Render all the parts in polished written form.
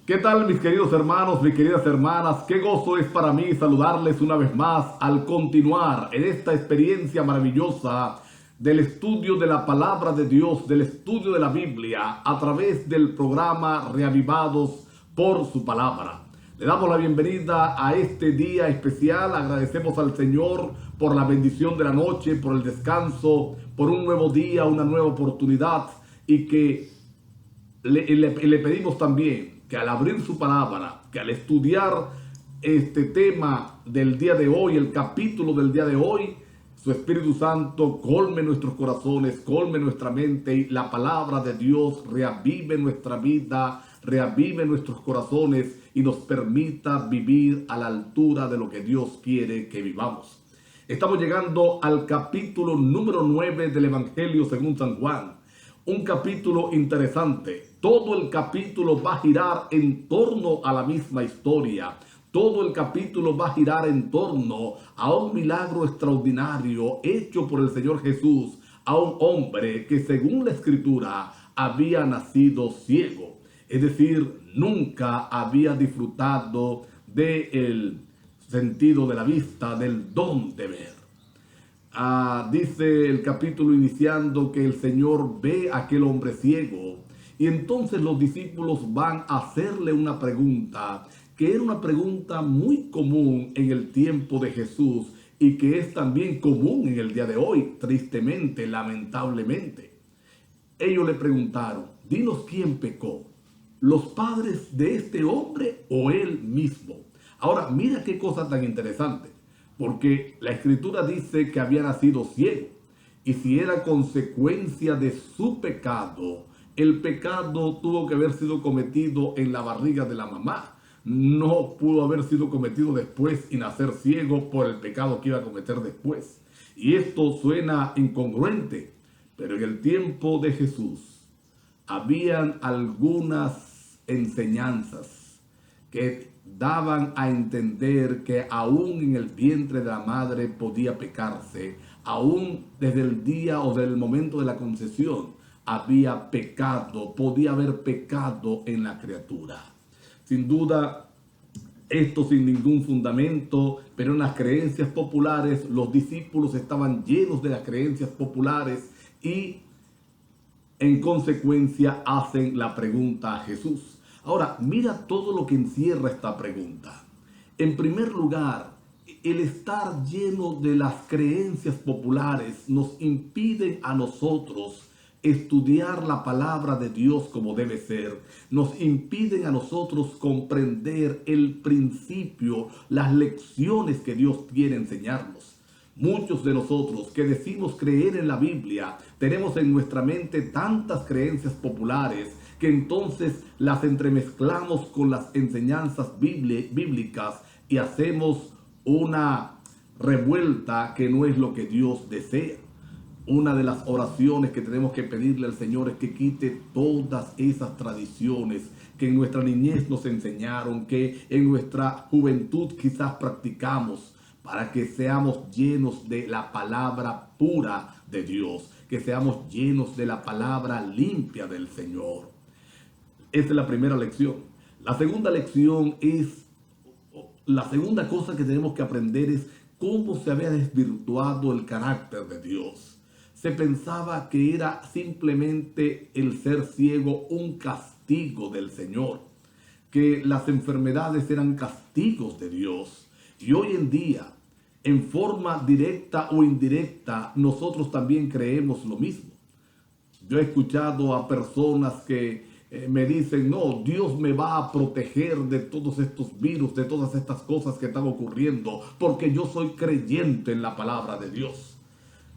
¿Qué tal, mis queridos hermanos, mis queridas hermanas? Qué gozo es para mí saludarles una vez más al continuar en esta experiencia maravillosa del estudio de la palabra de Dios, del estudio de la Biblia a través del programa Reavivados por su palabra. Le damos la bienvenida a este día especial. Agradecemos al Señor por la bendición de la noche, por el descanso, por un nuevo día, una nueva oportunidad, y que le pedimos también que al abrir su palabra, que al estudiar este tema del día de hoy, el capítulo del día de hoy, su Espíritu Santo colme nuestros corazones, colme nuestra mente, y la palabra de Dios reavive nuestra vida, reavive nuestros corazones y nos permita vivir a la altura de lo que Dios quiere que vivamos. Estamos llegando al capítulo número 9 del Evangelio según San Juan. Un capítulo interesante. Todo el capítulo va a girar en torno a la misma historia. Todo el capítulo va a girar en torno a un milagro extraordinario hecho por el Señor Jesús a un hombre que, según la Escritura, había nacido ciego. Es decir, nunca había disfrutado del sentido de la vista, del don de ver. Dice el capítulo iniciando que el Señor ve a aquel hombre ciego, y entonces los discípulos van a hacerle una pregunta que era una pregunta muy común en el tiempo de Jesús y que es también común en el día de hoy, tristemente, lamentablemente. Ellos le preguntaron: dinos quién pecó, los padres de este hombre o él mismo. Ahora, mira qué cosa tan interesante. Porque la Escritura dice que había nacido ciego. Y si era consecuencia de su pecado, el pecado tuvo que haber sido cometido en la barriga de la mamá. No pudo haber sido cometido después y nacer ciego por el pecado que iba a cometer después. Y esto suena incongruente, pero en el tiempo de Jesús habían algunas enseñanzas que daban a entender que aún en el vientre de la madre podía pecarse, aún desde el día o del momento de la concepción había pecado, podía haber pecado en la criatura. Sin duda, esto sin ningún fundamento, pero en las creencias populares, los discípulos estaban llenos de las creencias populares y en consecuencia hacen la pregunta a Jesús. Ahora, mira todo lo que encierra esta pregunta. En primer lugar, el estar lleno de las creencias populares nos impiden a nosotros estudiar la palabra de Dios como debe ser. Nos impiden a nosotros comprender el principio, las lecciones que Dios quiere enseñarnos. Muchos de nosotros que decimos creer en la Biblia, tenemos en nuestra mente tantas creencias populares que entonces las entremezclamos con las enseñanzas bíblicas y hacemos una revuelta que no es lo que Dios desea. Una de las oraciones que tenemos que pedirle al Señor es que quite todas esas tradiciones que en nuestra niñez nos enseñaron, que en nuestra juventud quizás practicamos, para que seamos llenos de la palabra pura de Dios, que seamos llenos de la palabra limpia del Señor. Esa es la primera lección. La segunda lección es, la segunda cosa que tenemos que aprender es cómo se había desvirtuado el carácter de Dios. Se pensaba que era simplemente el ser ciego un castigo del Señor, que las enfermedades eran castigos de Dios. Y hoy en día, en forma directa o indirecta, nosotros también creemos lo mismo. Yo he escuchado a personas que me dicen: no, Dios me va a proteger de todos estos virus, de todas estas cosas que están ocurriendo, porque yo soy creyente en la palabra de Dios.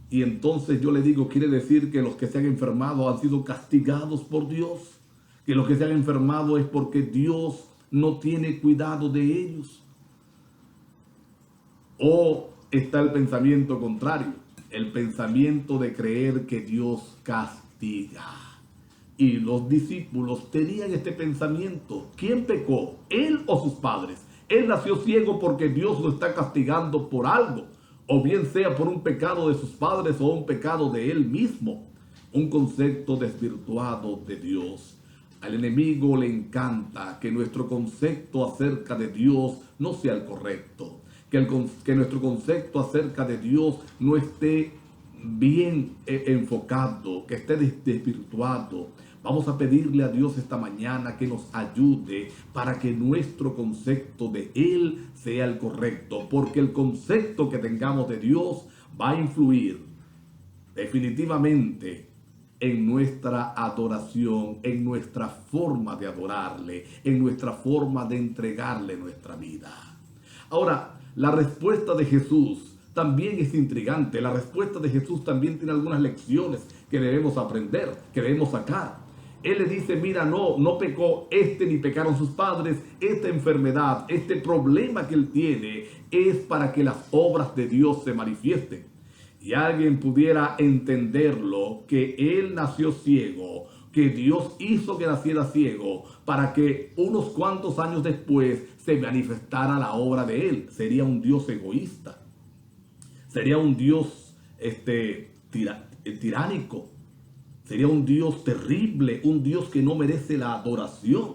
Y entonces yo le digo: ¿quiere decir que los que se han enfermado han sido castigados por Dios? ¿Que los que se han enfermado es porque Dios no tiene cuidado de ellos? ¿O está el pensamiento contrario? El pensamiento de creer que Dios castiga. Y los discípulos tenían este pensamiento: ¿quién pecó? ¿Él o sus padres? Él nació ciego porque Dios lo está castigando por algo, o bien sea por un pecado de sus padres o un pecado de él mismo. Un concepto desvirtuado de Dios. Al enemigo le encanta que nuestro concepto acerca de Dios no sea el correcto, que nuestro concepto acerca de Dios no esté bien enfocado, que esté desvirtuado. Vamos a pedirle a Dios esta mañana que nos ayude para que nuestro concepto de Él sea el correcto, porque el concepto que tengamos de Dios va a influir definitivamente en nuestra adoración, en nuestra forma de adorarle, en nuestra forma de entregarle nuestra vida. Ahora, la respuesta de Jesús también es intrigante. La respuesta de Jesús también tiene algunas lecciones que debemos aprender, que debemos sacar. Él le dice, mira, no pecó ni pecaron sus padres. Esta enfermedad, este problema que él tiene es para que las obras de Dios se manifiesten. Y alguien pudiera entenderlo, que él nació ciego, que Dios hizo que naciera ciego para que unos cuantos años después se manifestara la obra de él. Sería un Dios egoísta. Sería un Dios tiránico. Sería un Dios terrible, un Dios que no merece la adoración.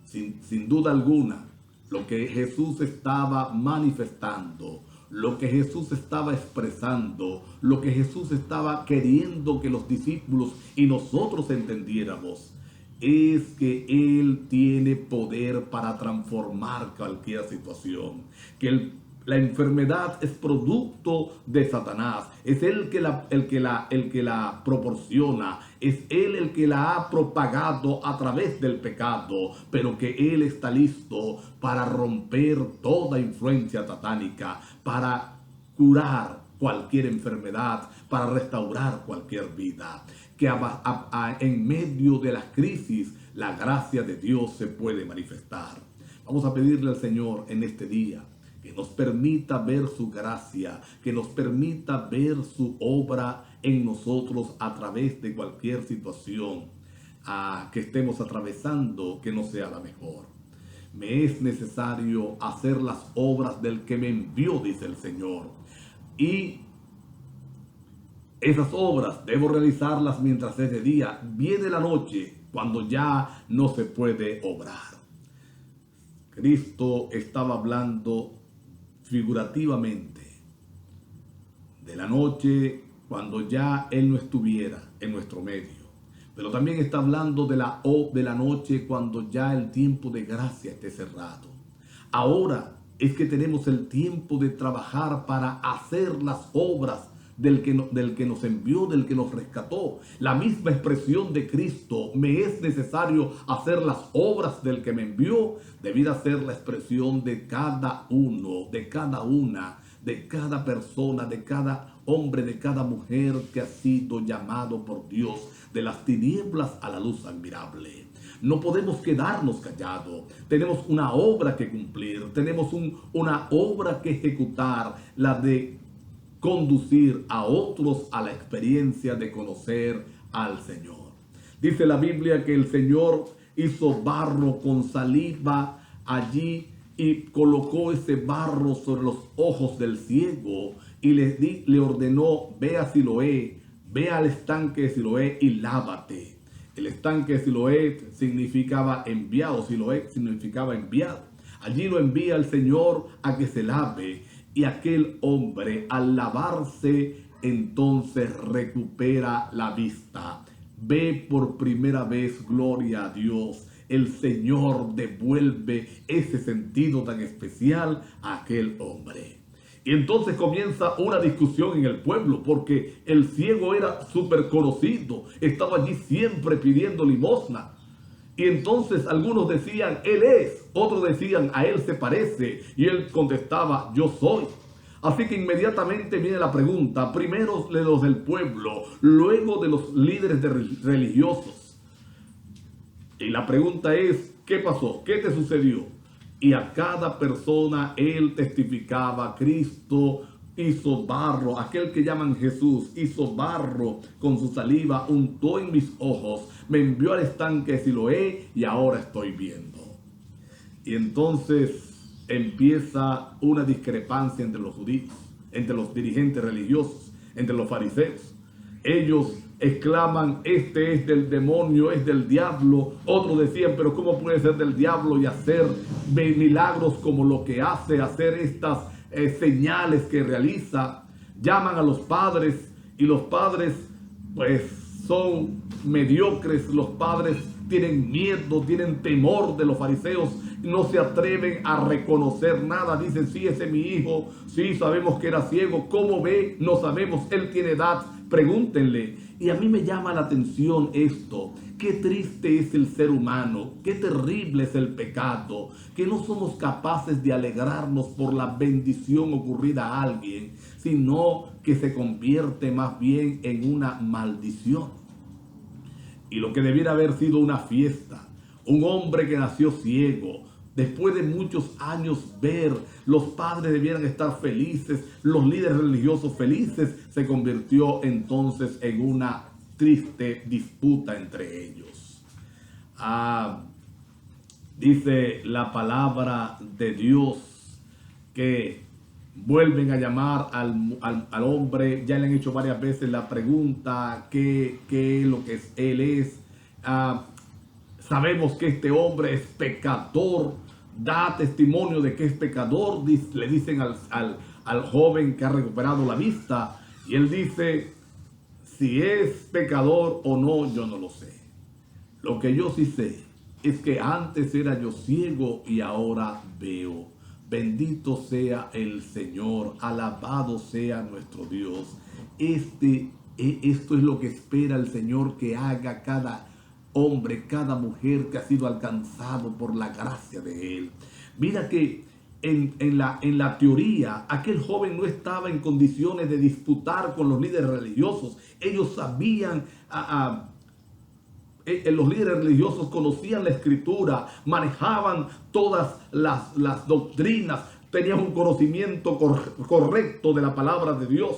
Sin duda alguna, lo que Jesús estaba manifestando, lo que Jesús estaba expresando, lo que Jesús estaba queriendo que los discípulos y nosotros entendiéramos, es que Él tiene poder para transformar cualquier situación. Que la enfermedad es producto de Satanás. Es Él el que la proporciona. Es Él el que la ha propagado a través del pecado. Pero que Él está listo para romper toda influencia satánica, para curar cualquier enfermedad, para restaurar cualquier vida. Que en medio de las crisis, la gracia de Dios se puede manifestar. Vamos a pedirle al Señor en este día que nos permita ver su gracia, que nos permita ver su obra en nosotros a través de cualquier situación que estemos atravesando, que no sea la mejor. Me es necesario hacer las obras del que me envió, dice el Señor. Y esas obras debo realizarlas mientras es de día. Viene la noche cuando ya no se puede obrar. Cristo estaba hablando figurativamente de la noche cuando ya Él no estuviera en nuestro medio, pero también está hablando de la noche cuando ya el tiempo de gracia esté cerrado. Ahora es que tenemos el tiempo de trabajar para hacer las obras del que nos envió, del que nos rescató. La misma expresión de Cristo, me es necesario hacer las obras del que me envió, debiera ser la expresión de cada uno, de cada una, de cada persona, de cada hombre, de cada mujer que ha sido llamado por Dios de las tinieblas a la luz admirable. No podemos quedarnos callados. Tenemos una obra que cumplir, tenemos una obra que ejecutar, la de conducir a otros a la experiencia de conocer al Señor. Dice la Biblia que el Señor hizo barro con saliva allí y colocó ese barro sobre los ojos del ciego y le ordenó, ve a Siloé, ve al estanque de Siloé y lávate. El estanque de Siloé significaba enviado, Siloé significaba enviado. Allí lo envía el Señor a que se lave. Y aquel hombre, al lavarse, entonces recupera la vista. Ve por primera vez, gloria a Dios. El Señor devuelve ese sentido tan especial a aquel hombre. Y entonces comienza una discusión en el pueblo, porque el ciego era súper conocido. Estaba allí siempre pidiendo limosna. Y entonces algunos decían, Él es. Otros decían, a Él se parece. Y Él contestaba, yo soy. Así que inmediatamente viene la pregunta. Primero de los del pueblo, luego de los líderes religiosos. Y la pregunta es, ¿qué pasó? ¿Qué te sucedió? Y a cada persona Él testificaba, Cristo hizo barro, aquel que llaman Jesús, hizo barro con su saliva, untó en mis ojos, me envió al estanque de Siloé y ahora estoy viendo. Y entonces empieza una discrepancia entre los judíos, entre los dirigentes religiosos, entre los fariseos. Ellos exclaman, este es del demonio, es del diablo. Otros decían, pero ¿cómo puede ser del diablo y hacer milagros como lo que hace, hacer estas señales que realiza? Llaman a los padres y los padres pues son mediocres. Los padres tienen miedo, tienen temor de los fariseos, no se atreven a reconocer nada. Dicen, sí, ese es mi hijo, sí, sabemos que era ciego, ¿cómo ve? No sabemos, él tiene edad, pregúntenle. Y a mí me llama la atención esto, qué triste es el ser humano, qué terrible es el pecado, que no somos capaces de alegrarnos por la bendición ocurrida a alguien, sino que se convierte más bien en una maldición. Y lo que debiera haber sido una fiesta, un hombre que nació ciego, después de muchos años ver, los padres debieran estar felices, los líderes religiosos felices, se convirtió entonces en una triste disputa entre ellos. Dice la palabra de Dios que vuelven a llamar al hombre. Ya le han hecho varias veces la pregunta, ¿qué es lo que él es? Sabemos que este hombre es pecador, da testimonio de que es pecador, le dicen al joven que ha recuperado la vista, y él dice, si es pecador o no, yo no lo sé. Lo que yo sí sé es que antes era yo ciego y ahora veo. Bendito sea el Señor, alabado sea nuestro Dios. Esto es lo que espera el Señor que haga cada hombre, cada mujer que ha sido alcanzado por la gracia de Él. Mira que en la teoría, aquel joven no estaba en condiciones de disputar con los líderes religiosos. Ellos sabían, los líderes religiosos conocían la escritura, manejaban todas las doctrinas, tenían un conocimiento correcto de la palabra de Dios.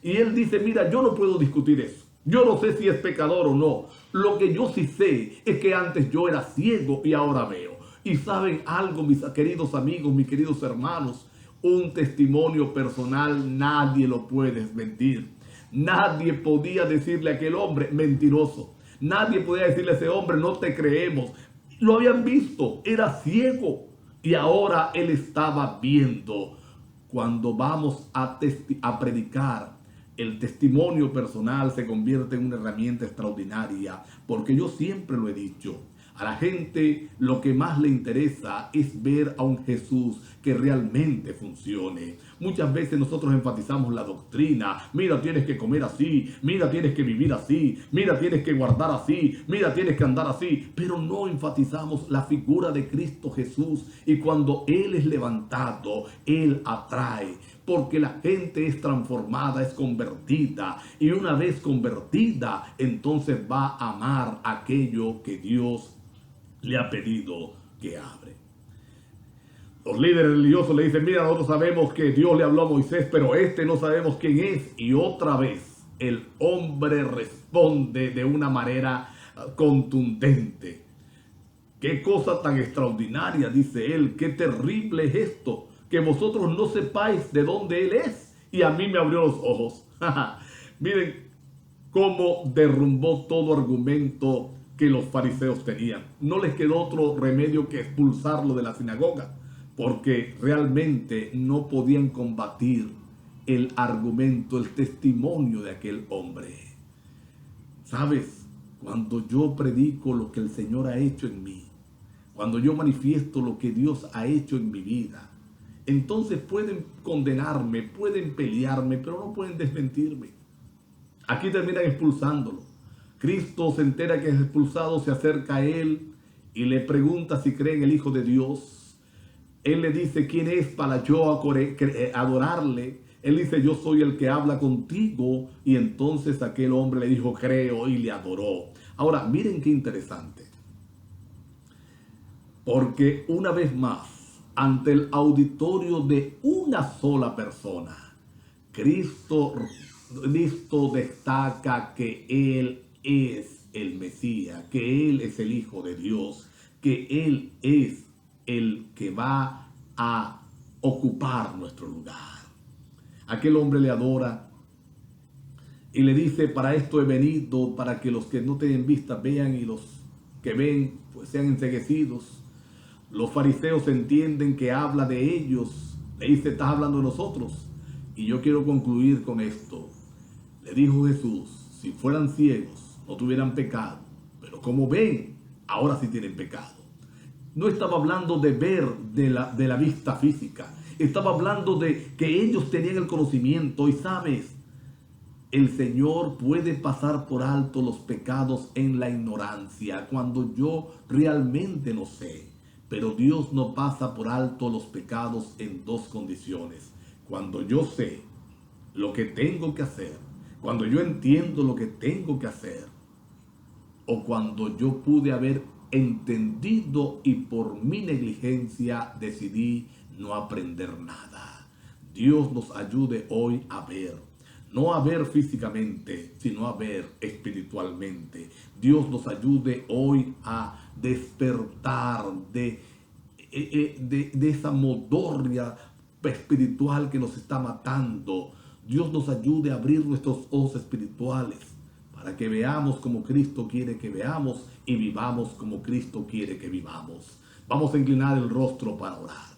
Y él dice, mira, yo no puedo discutir eso. Yo no sé si es pecador o no. Lo que yo sí sé es que antes yo era ciego y ahora veo. Y saben algo, mis queridos amigos, mis queridos hermanos, un testimonio personal nadie lo puede desmentir. Nadie podía decirle a aquel hombre mentiroso. Nadie podía decirle a ese hombre no te creemos. Lo habían visto, era ciego y ahora él estaba viendo. Cuando vamos a predicar, el testimonio personal se convierte en una herramienta extraordinaria, porque yo siempre lo he dicho, a la gente lo que más le interesa es ver a un Jesús que realmente funcione. Muchas veces nosotros enfatizamos la doctrina, mira, tienes que comer así, mira, tienes que vivir así, mira, tienes que guardar así, mira, tienes que andar así, pero no enfatizamos la figura de Cristo Jesús, y cuando Él es levantado, Él atrae. Porque la gente es transformada, es convertida. Y una vez convertida, entonces va a amar aquello que Dios le ha pedido que abre. Los líderes religiosos le dicen, mira, nosotros sabemos que Dios le habló a Moisés, pero no sabemos quién es. Y otra vez el hombre responde de una manera contundente. Qué cosa tan extraordinaria, dice él, qué terrible es esto, que vosotros no sepáis de dónde Él es, y a mí me abrió los ojos. Miren cómo derrumbó todo argumento que los fariseos tenían. No les quedó otro remedio que expulsarlo de la sinagoga, porque realmente no podían combatir el argumento, el testimonio de aquel hombre. ¿Sabes? Cuando yo predico lo que el Señor ha hecho en mí, cuando yo manifiesto lo que Dios ha hecho en mi vida, entonces pueden condenarme, pueden pelearme, pero no pueden desmentirme. Aquí terminan expulsándolo. Cristo se entera que es expulsado, se acerca a él y le pregunta si cree en el Hijo de Dios. Él le dice, ¿quién es para yo adorarle? Él dice, yo soy el que habla contigo. Y entonces aquel hombre le dijo, creo, y le adoró. Ahora, miren qué interesante. Porque una vez más, ante el auditorio de una sola persona, Cristo destaca que Él es el Mesías, que Él es el Hijo de Dios, que Él es el que va a ocupar nuestro lugar. Aquel hombre le adora Y le dice, para esto he venido, para que los que no tienen vista vean y los que ven pues sean enceguecidos. Los fariseos entienden que habla de ellos. Le dice, estás hablando de nosotros. Y yo quiero concluir con esto. Le dijo Jesús, si fueran ciegos, no tuvieran pecado. Pero como ven, ahora sí tienen pecado. No estaba hablando de ver de la vista física. Estaba hablando de que ellos tenían el conocimiento. Y sabes, el Señor puede pasar por alto los pecados en la ignorancia, cuando yo realmente no sé. Pero Dios no pasa por alto los pecados en dos condiciones. Cuando yo sé lo que tengo que hacer, cuando yo entiendo lo que tengo que hacer, o cuando yo pude haber entendido y por mi negligencia decidí no aprender nada. Dios nos ayude hoy a ver. No a ver físicamente, sino a ver espiritualmente. Dios nos ayude hoy a despertar de esa modorria espiritual que nos está matando. Dios nos ayude a abrir nuestros ojos espirituales para que veamos como Cristo quiere que veamos y vivamos como Cristo quiere que vivamos. Vamos a inclinar el rostro para orar.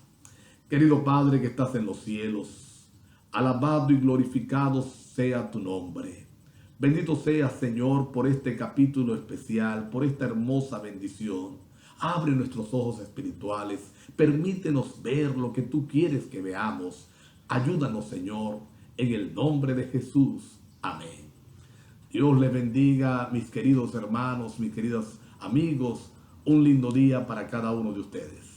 Querido Padre que estás en los cielos, alabado y glorificado sea tu nombre. Bendito seas, Señor, por este capítulo especial, por esta hermosa bendición. Abre nuestros ojos espirituales, permítenos ver lo que tú quieres que veamos. Ayúdanos, Señor, en el nombre de Jesús. Amén. Dios les bendiga, mis queridos hermanos, mis queridos amigos. Un lindo día para cada uno de ustedes.